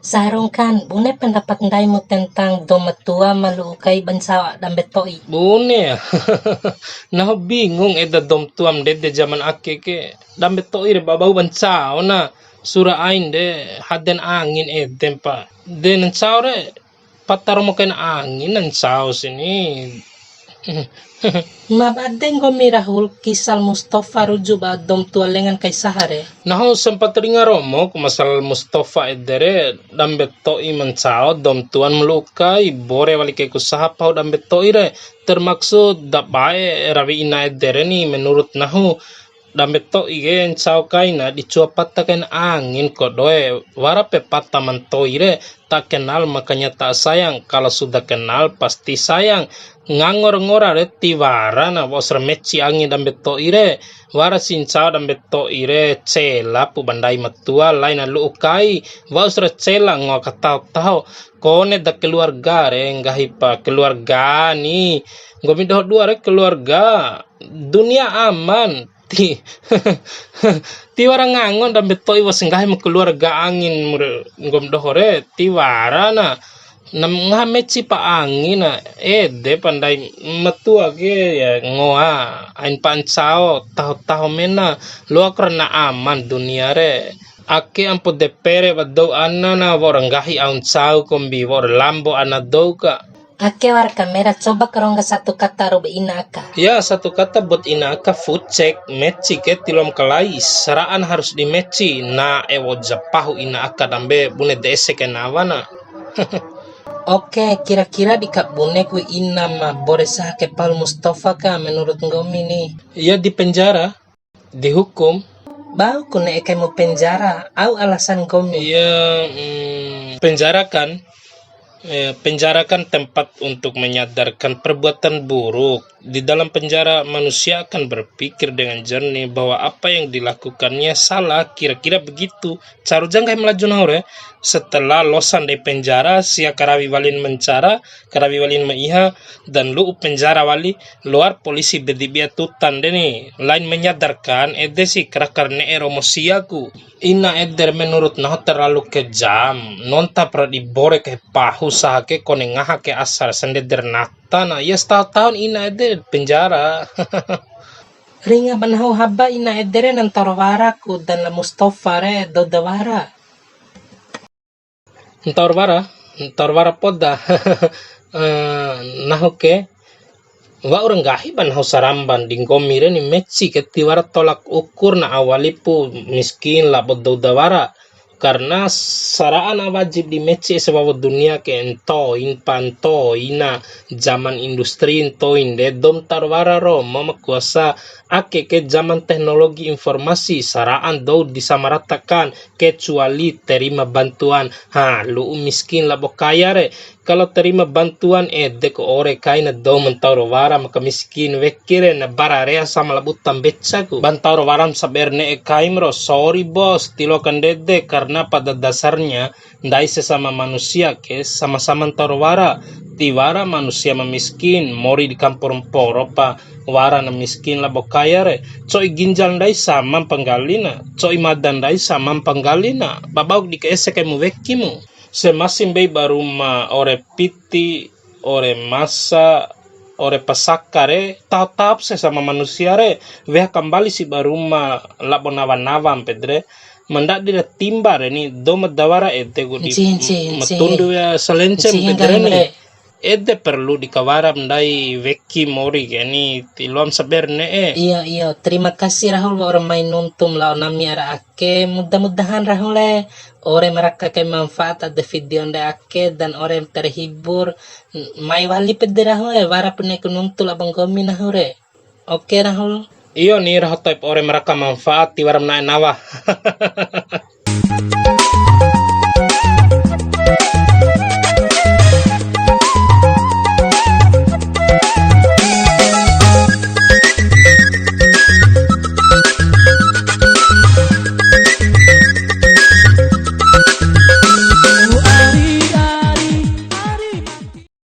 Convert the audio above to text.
Sarungkan, bune pendapat ndaimu tentang domatua malukai bansawa dan betoi. Bune ya. Nah bingung eda dom tuam dede zaman ake ke dambe to ire babau bancao na sura ain de haden angin edem pa de nan re pataro mo kain angin nan sini. Mabadeng gomi Rahul kisal Mustafa rujuk ba dom tua lengan kay sahare. Naho sempat ringa romo kumasal Mustafa edere dambe to i mancao dom tuan melukai bore wali ke kusaha pau dambe to ire termaksud dapae rawi ina edere ni menurut nahu dambe to igen sao kaina dicua patakan angin kodoe warape pata mantoire tak kenal makanya tak sayang, kalau sudah kenal pasti sayang. Ngangor-ngora re tiwara na wasra meci angin dambe to ire wara sincao dambe to ire cela pu bandai matua lain lu ukai wasra cela ngo katau-tau kone da keluarga re ngahi pa keluarga ni gomido dua re keluarga dunia aman ti tiwara ngangon dan betoi wasenggahi mo keluarga angin ngom dohore tiwara na nam ngameci pa angin na de pandai matua ge ya ngoa ain pancao tahu mena lo karena aman dunia re ake ampo depere wadau anna na warangahi aun sao kombi war lambo ana doka. Ake war kamera coba kerongga satu kata robe inaka. Ya satu kata buat inaka food check meci ke tilom kelai saraan harus di meci na ewo japahu inaka dambe bune dese ke nawana. Oke, kira-kira di kap bune ku ina ma boresah ke Pal Mustafa ka menurut ngomi nih. Ya di penjara, dihukum. Bau kune eke mu penjara, au alasan ngomi. Ya penjarakan. Penjara kan tempat untuk menyadarkan perbuatan buruk. Di dalam penjara manusia akan berpikir dengan jernih bahwa apa yang dilakukannya salah, kira-kira begitu. Caru jangkai melaju naure. Setelah losan dari penjara, sia karawi walin mencara, karawi walin maiha, dan lu penjara wali, luar polisi bedibia tutan deni. Lain menyadarkan, si kerakar ero mosiaku. Ina eder menurut nah terlalu kejam. Nonta pra dibore ke pahu sahake kone ngaha ke asar sendeder nakta na. Ya setahun ina eder penjara. Ringa banau haba ina edere nan tarwaraku dan la Mustafa re dodawara. Ntarwara poda. Nahoke wa orang gahi ban saramban dingkomire ni meci ketiwara tolak ukur na awalipu miskin la bododawara karena saraan wajib di meci sebab dunia ke ento panto ina zaman industri ento inde dom tarwara ro mama kuasa ake ke zaman teknologi informasi saraan do disamaratakan kecuali terima bantuan lu miskin la kaya re kalau terima bantuan deko ore kaina do mentaro wara maka miskin wekire na bararea sama labutan becaku bantaro waram saberne kaimro sorry bos tilokan dede karena pada dasarnya ndai sesama manusia ke sama-sama taro wara tiwara manusia memiskin mori di kampung poropa wara na miskin la bokaya re coy ginjal ndai sama panggalina coy madan ndai sama panggalina babau di keese kemu wekimu semasim bay baruma ore piti ore masa ore pasakare tatap sesama manusia re weh kembali si baruma labonawan-nawan pedre mendak dira timbar ini doma dawara gudi matundu ya selencem pedre ni perlu dikawaram dai veki mori gani tiluam saberne Iya terima kasih Rahul orang main nuntum lah nami ara ake mudah-mudahan Rahul ore mereka ke manfaat ada video nda ake dan ore terhibur mai wali pede Rahul wara punya kununtul abang gomi nahure oke Rahul iyo nih Rahul type ore mereka manfaat tiwaram nawa